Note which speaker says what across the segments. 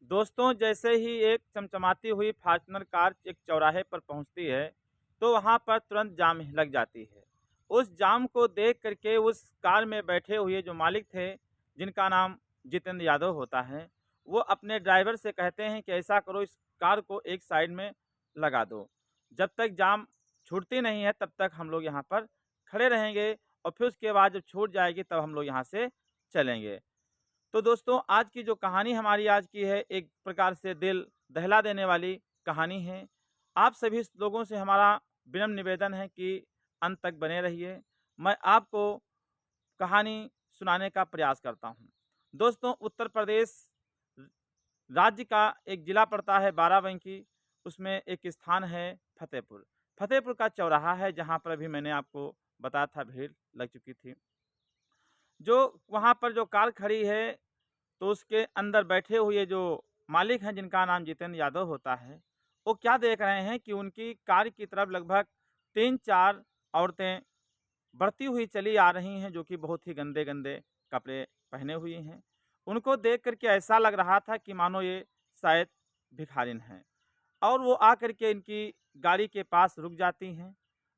Speaker 1: दोस्तों, जैसे ही एक चमचमाती हुई फॉर्च्यूनर कार एक चौराहे पर पहुंचती है, तो वहां पर तुरंत जाम लग जाती है। उस जाम को देख करके उस कार में बैठे हुए जो मालिक थे, जिनका नाम जितेंद्र यादव होता है, वो अपने ड्राइवर से कहते हैं कि ऐसा करो, इस कार को एक साइड में लगा दो। जब तक जाम छूटती नहीं है तब तक हम लोग यहाँ पर खड़े रहेंगे और फिर उसके बाद जब छूट जाएगी तब हम लोग यहाँ से चलेंगे। तो दोस्तों, आज की जो कहानी हमारी आज की है, एक प्रकार से दिल दहला देने वाली कहानी है। आप सभी लोगों से हमारा विनम्र निवेदन है कि अंत तक बने रहिए। मैं आपको कहानी सुनाने का प्रयास करता हूँ। दोस्तों, उत्तर प्रदेश राज्य का एक जिला पड़ता है बाराबंकी, उसमें एक स्थान है फतेहपुर। फतेहपुर का चौराहा है जहाँ पर अभी मैंने आपको बताया था भीड़ लग चुकी थी। जो वहाँ पर जो कार खड़ी है, तो उसके अंदर बैठे हुए जो मालिक हैं, जिनका नाम जितेंद्र यादव होता है, वो क्या देख रहे हैं कि उनकी कार की तरफ लगभग 3-4 औरतें बढ़ती हुई चली आ रही हैं, जो कि बहुत ही गंदे-गंदे कपड़े पहने हुई हैं। उनको देख कर के ऐसा लग रहा था कि मानो ये शायद भिखारिन हैं, और वो आकर के इनकी गाड़ी के पास रुक जाती हैं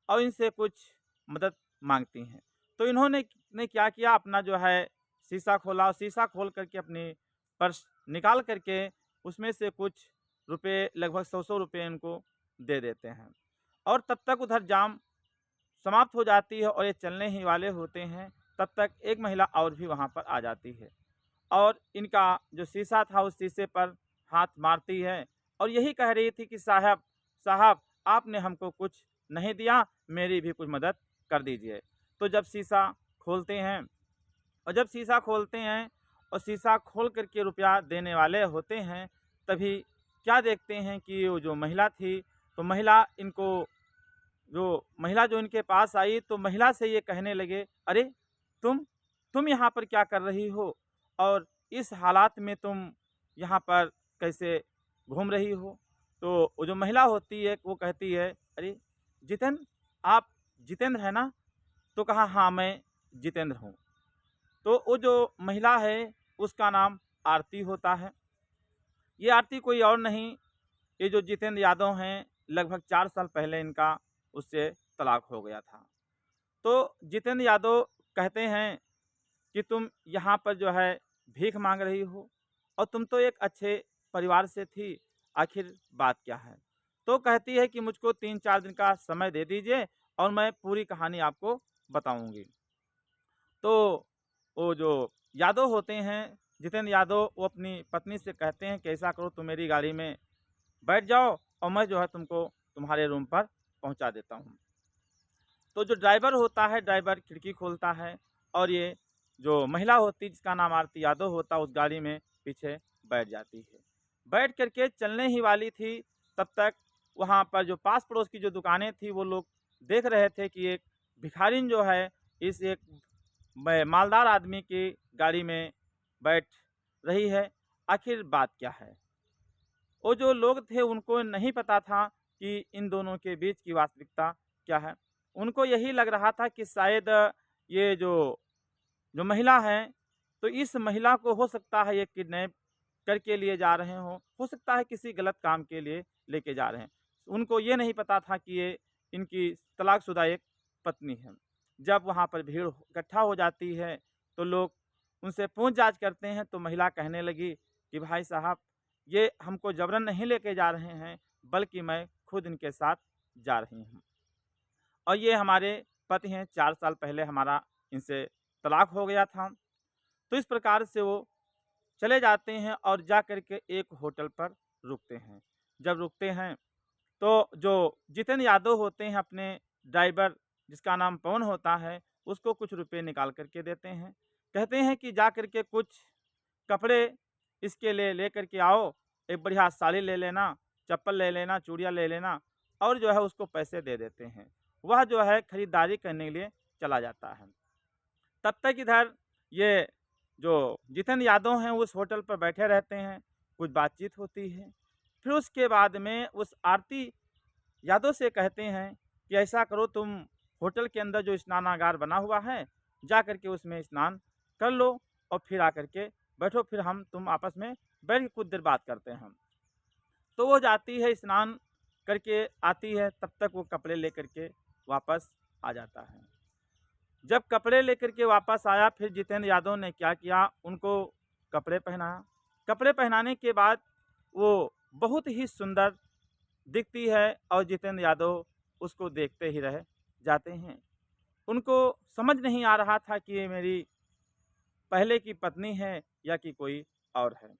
Speaker 1: और इनसे कुछ मदद माँगती हैं। तो इन्होंने ने क्या किया, अपना जो है शीशा खोला और शीशा खोल कर के अपनी पर्स निकाल कर के उसमें से कुछ रुपए, लगभग 100-100 रुपए इनको दे देते हैं। और तब तक उधर जाम समाप्त हो जाती है और ये चलने ही वाले होते हैं, तब तक एक महिला और भी वहाँ पर आ जाती है और इनका जो शीशा था उस शीशे पर हाथ मारती है और यही कह रही थी कि साहब, साहब, आपने हमको कुछ नहीं दिया, मेरी भी कुछ मदद कर दीजिए। तो जब शीशा खोलते हैं और जब शीशा खोलते हैं और शीशा खोल कर के रुपया देने वाले होते हैं, तभी क्या देखते हैं कि वो जो महिला थी, तो महिला जो इनके पास आई, तो महिला से ये कहने लगे, "अरे! तुम तुम यहाँ पर क्या कर रही हो? और इस हालात में तुम यहाँ पर कैसे घूम रही हो?" तो वो जो महिला होती है, वो कहती है, "अरे! जितेंद्र, आप जितेंद्र हैं ना?" तो कहा, "हाँ, मैं जितेंद्र हूँ।" तो वो जो महिला है, उसका नाम आरती होता है। ये आरती कोई और नहीं, ये जो जितेंद्र यादव हैं, लगभग 4 साल पहले इनका उससे तलाक हो गया था। तो जितेंद्र यादव कहते हैं कि तुम यहाँ पर जो है भीख माँग रही हो और तुम तो एक अच्छे परिवार से थी, आखिर बात क्या है? तो कहती है कि मुझको 3-4 दिन का समय दे दीजिए और मैं पूरी कहानी आपको बताऊँगी। तो वो जो यादव होते हैं, जितेंद्र यादव, वो अपनी पत्नी से कहते हैं कि ऐसा करो, तुम मेरी गाड़ी में बैठ जाओ और मैं जो है तुमको तुम्हारे रूम पर पहुँचा देता हूँ। तो जो ड्राइवर होता है, ड्राइवर खिड़की खोलता है और ये जो महिला होती है, जिसका नाम आरती यादव होता है, उस गाड़ी में पीछे बैठ जाती है। बैठ कर के चलने ही वाली थी, तब तक वहाँ पर जो पास-पड़ोस की जो दुकानें थी, वो लोग देख रहे थे कि एक भिखारिन जो है, इस एक मालदार आदमी की गाड़ी में बैठ रही है। आखिर बात क्या है? वो जो लोग थे, उनको नहीं पता था कि इन दोनों के बीच की वास्तविकता क्या है। उनको यही लग रहा था कि शायद ये जो जो महिला है, तो इस महिला को हो सकता है ये किडनैप करके लिए जा रहे हों, हो सकता है किसी गलत काम के लिए लेके जा रहे हैं। उनको ये नहीं पता था कि ये इनकी तलाकशुदा एक पत्नी है। जब वहाँ पर भीड़ इकट्ठा हो जाती है, तो लोग उनसे पूछ-जाँच करते हैं, तो महिला कहने लगी कि भाई साहब, ये हमको ज़बरन नहीं लेके जा रहे हैं, बल्कि मैं खुद इनके साथ जा रही हूँ। और ये हमारे पति हैं, 4 साल पहले हमारा इनसे तलाक हो गया था। तो इस प्रकार से वो चले जाते हैं और जा कर के एक होटल पर रुकते हैं। जब रुकते हैं, तो जो जितेंद्र यादव होते हैं, अपने ड्राइवर, जिसका नाम पवन होता है, उसको कुछ रुपए निकाल कर के देते हैं। कहते हैं कि जा कर के कुछ कपड़े इसके लिए लेकर के आओ, एक बढ़िया साड़ी ले लेना, चप्पल ले लेना, चूड़ियाँ ले लेना, और जो है उसको पैसे दे देते हैं। वह जो है खरीदारी करने के लिए चला जाता है। तब तक इधर ये जो जितेंद्र यादव हैं, उस होटल पर बैठे रहते हैं, कुछ बातचीत होती है। फिर उसके बाद में उस आरती यादव से कहते हैं कि ऐसा करो, तुम होटल के अंदर जो स्नानागार बना हुआ है, जा कर के उसमें स्नान कर लो और फिर आकर के बैठो, फिर हम तुम आपस में बैठ के कुछ देर बात करते हैं। तो वो जाती है, स्नान करके आती है, तब तक वो कपड़े लेकर के वापस आ जाता है। जब कपड़े लेकर के वापस आया, फिर जितेंद्र यादव ने क्या किया, उनको कपड़े पहनाया। कपड़े पहनाने के बाद वो बहुत ही सुंदर दिखती है और जितेंद्र यादव उसको देखते ही रह जाते हैं। उनको समझ नहीं आ रहा था कि ये मेरी पहले की पत्नी है या कि कोई और है।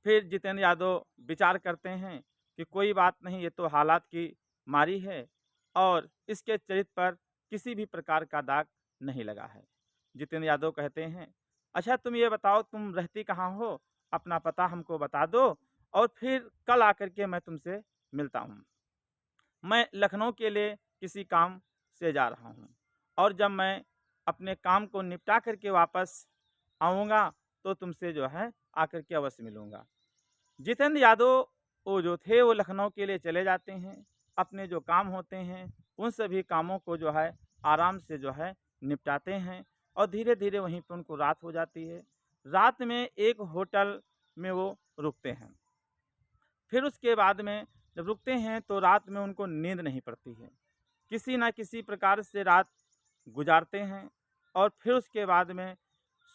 Speaker 1: फिर जितेंद्र यादव विचार करते हैं कि कोई बात नहीं, ये तो हालात की मारी है और इसके चरित्र पर किसी भी प्रकार का दाग नहीं लगा है। जितेंद्र यादव कहते हैं, अच्छा तुम ये बताओ तुम रहती कहाँ हो, अपना पता हमको बता दो और फिर कल आकर के मैं तुमसे मिलता हूँ। मैं लखनऊ के लिए किसी काम से जा रहा हूँ और जब मैं अपने काम को निपटा करके वापस आऊँगा तो तुमसे जो है आकर के अवश्य मिलूँगा। जितेंद्र यादव वो जो थे वो लखनऊ के लिए चले जाते हैं। अपने जो काम होते हैं उन सभी कामों को जो है आराम से जो है निपटाते हैं और धीरे धीरे वहीं पर उनको रात हो जाती है। रात में एक होटल में वो रुकते हैं। फिर उसके बाद में जब रुकते हैं तो रात में उनको नींद नहीं पड़ती है। किसी न किसी प्रकार से रात गुजारते हैं और फिर उसके बाद में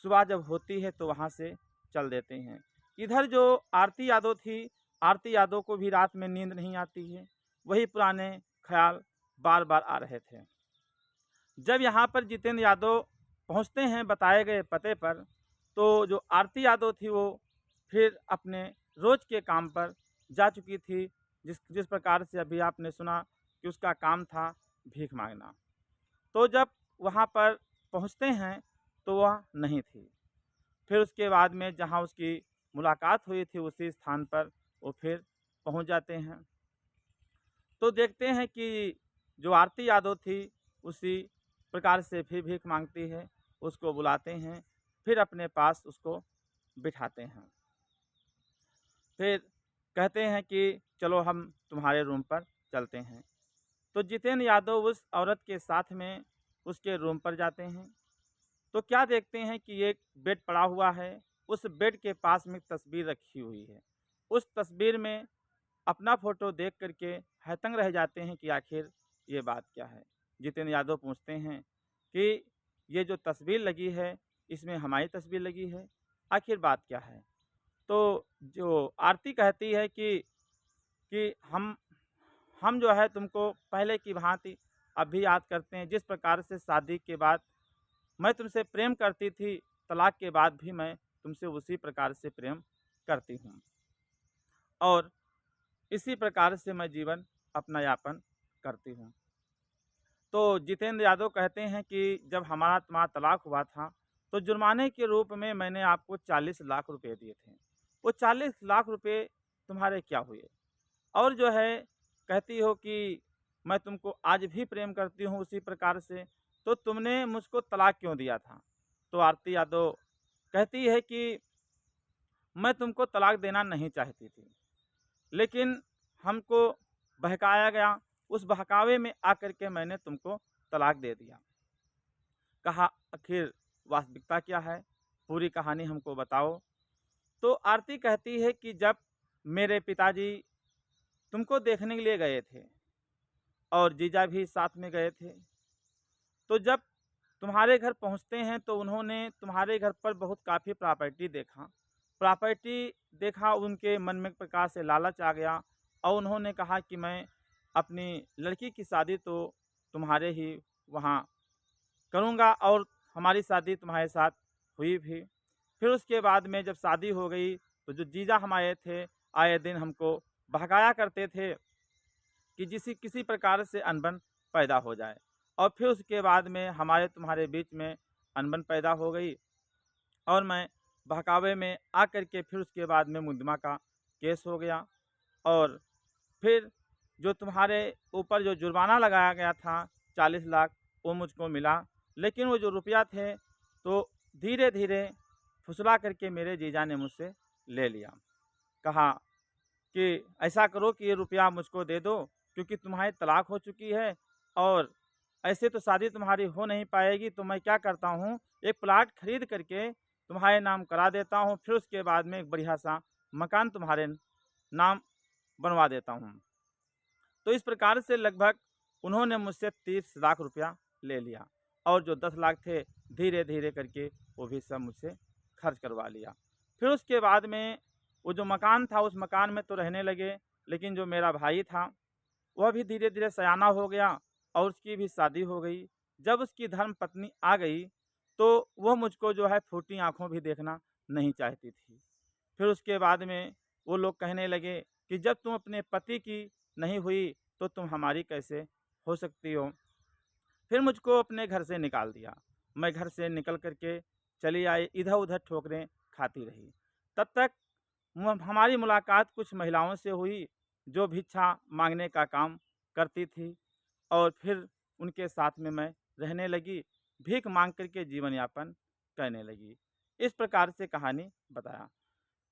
Speaker 1: सुबह जब होती है तो वहाँ से चल देते हैं। इधर जो आरती यादव थी, आरती यादव को भी रात में नींद नहीं आती है। वही पुराने ख्याल बार बार आ रहे थे। जब यहाँ पर जितेंद्र यादव पहुँचते हैं बताए गए पते पर, तो जो आरती यादव थी वो फिर अपने रोज के काम पर जा चुकी थी। जिस जिस प्रकार से अभी आपने सुना कि उसका काम था भीख मांगना। तो जब वहाँ पर पहुँचते हैं तो वह नहीं थी। फिर उसके बाद में जहाँ उसकी मुलाकात हुई थी उसी स्थान पर वो फिर पहुँच जाते हैं। तो देखते हैं कि जो आरती यादव थी उसी प्रकार से फिर भीख मांगती है। उसको बुलाते हैं, फिर अपने पास उसको बिठाते हैं। फिर कहते हैं कि चलो हम तुम्हारे रूम पर चलते हैं। तो जितेंद्र यादव उस औरत के साथ में उसके रूम पर जाते हैं। तो क्या देखते हैं कि एक बेड पड़ा हुआ है। उस बेड के पास में एक तस्वीर रखी हुई है। उस तस्वीर में अपना फ़ोटो देख कर के हैतंग रह जाते हैं कि आखिर ये बात क्या है। जितेंद्र यादव पूछते हैं कि ये जो तस्वीर लगी है इसमें हमारी तस्वीर लगी है, आखिर बात क्या है? तो जो आरती कहती है कि हम जो है तुमको पहले की भांति अब भी याद करते हैं। जिस प्रकार से शादी के बाद मैं तुमसे प्रेम करती थी, तलाक के बाद भी मैं तुमसे उसी प्रकार से प्रेम करती हूँ और इसी प्रकार से मैं जीवन अपना यापन करती हूँ। तो जितेंद्र यादव कहते हैं कि जब हमारा तुम्हारा तलाक हुआ था तो जुर्माने के रूप में मैंने आपको 40 लाख रुपए दिए थे। वो 40 लाख रुपए तुम्हारे क्या हुए? और जो है कहती हो कि मैं तुमको आज भी प्रेम करती हूँ उसी प्रकार से, तो तुमने मुझको तलाक क्यों दिया था? तो आरती यादव कहती है कि मैं तुमको तलाक देना नहीं चाहती थी, लेकिन हमको बहकाया गया, उस बहकावे में आकर के मैंने तुमको तलाक दे दिया। कहा आखिर वास्तविकता क्या है? पूरी कहानी हमको बताओ। तो आरती कहती है कि जब मेरे पिताजी तुमको देखने के लिए गए थे और जीजा भी साथ में गए थे, तो जब तुम्हारे घर पहुंचते हैं तो उन्होंने तुम्हारे घर पर बहुत काफ़ी प्रॉपर्टी देखा। प्रॉपर्टी देखा, उनके मन में एक प्रकार से लालच आ गया और उन्होंने कहा कि मैं अपनी लड़की की शादी तो तुम्हारे ही वहाँ करूँगा और हमारी शादी तुम्हारे साथ हुई भी। फिर उसके बाद में जब शादी हो गई तो जो जीजा हमारे थे आए दिन हमको बहकाया करते थे कि जिसी किसी प्रकार से अनबन पैदा हो जाए और फिर उसके बाद में हमारे तुम्हारे बीच में अनबन पैदा हो गई और मैं बहकावे में आकर के फिर उसके बाद में मुकदमा का केस हो गया और फिर जो तुम्हारे ऊपर जो जुर्माना लगाया गया था 40 लाख वो मुझको मिला, लेकिन वो जो रुपया थे तो धीरे धीरे फुसला करके मेरे जीजा ने मुझसे ले लिया। कहा कि ऐसा करो कि ये रुपया मुझको दे दो क्योंकि तुम्हारी तलाक हो चुकी है और ऐसे तो शादी तुम्हारी हो नहीं पाएगी। तो मैं क्या करता हूँ, एक प्लाट खरीद करके तुम्हारे नाम करा देता हूँ, फिर उसके बाद में एक बढ़िया सा मकान तुम्हारे नाम बनवा देता हूँ। तो इस प्रकार से लगभग उन्होंने मुझसे 30 लाख रुपया ले लिया और जो 10 लाख थे धीरे धीरे करके वो भी सब मुझसे खर्च करवा लिया। फिर उसके बाद में वो जो मकान था उस मकान में तो रहने लगे, लेकिन जो मेरा भाई था वह भी धीरे धीरे सयाना हो गया और उसकी भी शादी हो गई। जब उसकी धर्म पत्नी आ गई तो वह मुझको जो है फूटी आँखों भी देखना नहीं चाहती थी। फिर उसके बाद में वो लोग कहने लगे कि जब तुम अपने पति की नहीं हुई तो तुम हमारी कैसे हो सकती हो। फिर मुझको अपने घर से निकाल दिया। मैं घर से निकल कर के चली आई, इधर-उधर ठोकरें खाती रही। तब तक हमारी मुलाकात कुछ महिलाओं से हुई जो भिक्षा माँगने का काम करती थी और फिर उनके साथ में मैं रहने लगी, भीख माँग कर के जीवन यापन करने लगी। इस प्रकार से कहानी बताया।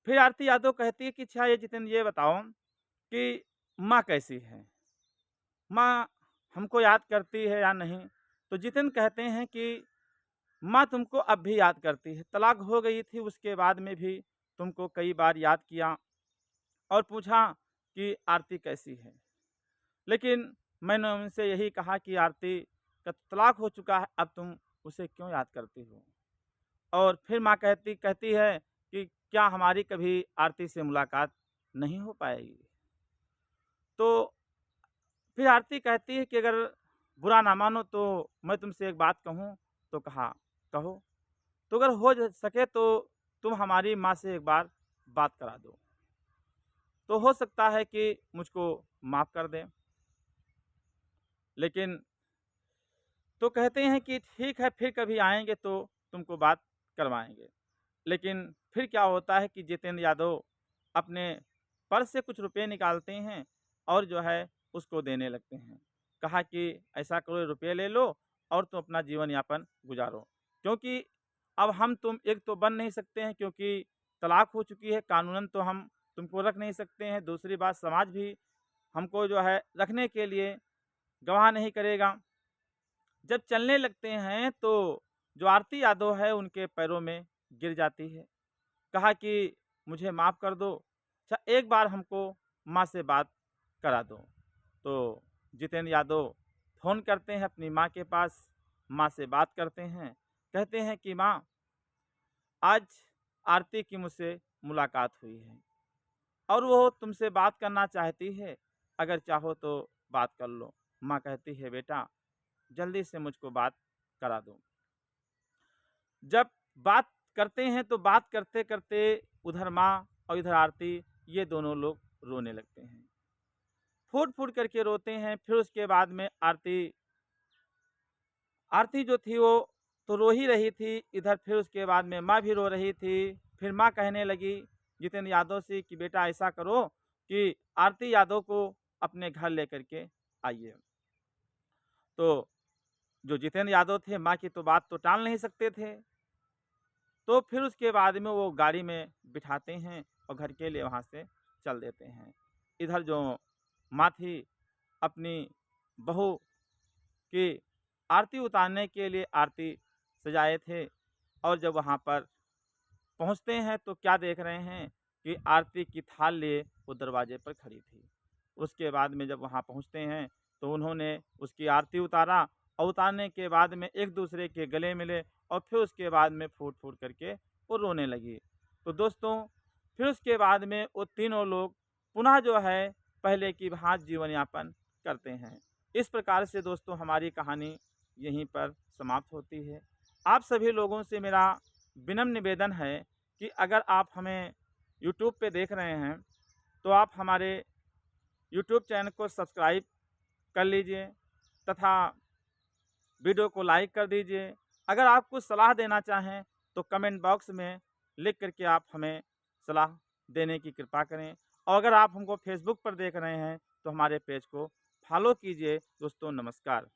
Speaker 1: फिर आरती यादव कहती है कि अच्छा ये जितेंद्र ये बताओ कि माँ कैसी है? माँ हमको याद करती है या नहीं? तो जितेंद्र कहते हैं कि माँ तुमको अब भी याद करती है। तलाक हो गई थी उसके बाद में भी तुमको कई बार याद किया और पूछा कि आरती कैसी है? लेकिन मैंने उनसे यही कहा कि आरती का तलाक हो चुका है, अब तुम उसे क्यों याद करती हो? और फिर माँ कहती कहती है कि क्या हमारी कभी आरती से मुलाकात नहीं हो पाएगी? तो फिर आरती कहती है कि अगर बुरा ना मानो तो मैं तुमसे एक बात कहूँ? तो कहा, कहो। तो अगर हो सके तो तुम हमारी माँ से एक बार बात करा दो। तो हो सकता है कि मुझको माफ़ कर दें। लेकिन तो कहते हैं कि ठीक है फिर कभी आएँगे तो तुमको बात करवाएँगे। लेकिन फिर क्या होता है कि जितेंद्र यादव अपने पर्स से कुछ रुपए निकालते हैं और जो है उसको देने लगते हैं। कहा कि ऐसा करो ये रुपए ले लो और तुम अपना जीवन यापन गुज़ारो। क्योंकि अब हम तुम एक तो बन नहीं सकते हैं क्योंकि तलाक हो चुकी है, कानूनन तो हम तुमको रख नहीं सकते हैं। दूसरी बात समाज भी हमको जो है रखने के लिए गवाह नहीं करेगा। जब चलने लगते हैं तो जो आरती यादव है उनके पैरों में गिर जाती है। कहा कि मुझे माफ़ कर दो, अच्छा एक बार हमको माँ से बात करा दो। तो जितेंद्र यादव फ़ोन करते हैं अपनी माँ के पास, माँ से बात करते हैं, कहते हैं कि माँ आज आरती की मुझसे मुलाकात हुई है और वो तुमसे बात करना चाहती है, अगर चाहो तो बात कर लो। माँ कहती है बेटा जल्दी से मुझको बात करा दो। जब बात करते हैं तो बात करते-करते उधर माँ और इधर आरती ये दोनों लोग रोने लगते हैं। फूट-फूट करके रोते हैं, फिर उसके बाद में आरती आरती जो थी वो तो रो ही रही थी, इधर फिर उसके बाद में माँ भी रो रही थी। फिर माँ कहने लगी जितेंद्र यादव से कि बेटा ऐसा करो कि आरती यादव को अपने घर लेकर के आइए। तो जो जितेंद्र यादव थे माँ की तो बात तो टाल नहीं सकते थे। तो फिर उसके बाद में वो गाड़ी में बिठाते हैं और घर के लिए वहाँ से चल देते हैं। इधर जो माँ थी अपनी बहू की आरती उतारने के लिए आरती सजाए थे और जब वहाँ पर पहुँचते हैं तो क्या देख रहे हैं कि आरती की थाल लिए वो दरवाजे पर खड़ी थी। उसके बाद में जब वहाँ पहुँचते हैं तो उन्होंने उसकी आरती उतारा और उतारने के बाद में एक-दूसरे के गले मिले और फिर उसके बाद में फूट-फूट करके वो रोने लगी। तो दोस्तों फिर उसके बाद में वो तीनों लोग पुनः जो है पहले की भांति जीवन यापन करते हैं। इस प्रकार से दोस्तों हमारी कहानी यहीं पर समाप्त होती है। आप सभी लोगों से मेरा विनम्र निवेदन है कि अगर आप हमें यूट्यूब पे देख रहे हैं तो आप हमारे यूट्यूब चैनल को सब्सक्राइब कर लीजिए तथा वीडियो को लाइक कर दीजिए। अगर आप कुछ सलाह देना चाहें तो कमेंट बॉक्स में लिख करके आप हमें सलाह देने की कृपा करें और अगर आप हमको फेसबुक पर देख रहे हैं तो हमारे पेज को फॉलो कीजिए। दोस्तों नमस्कार।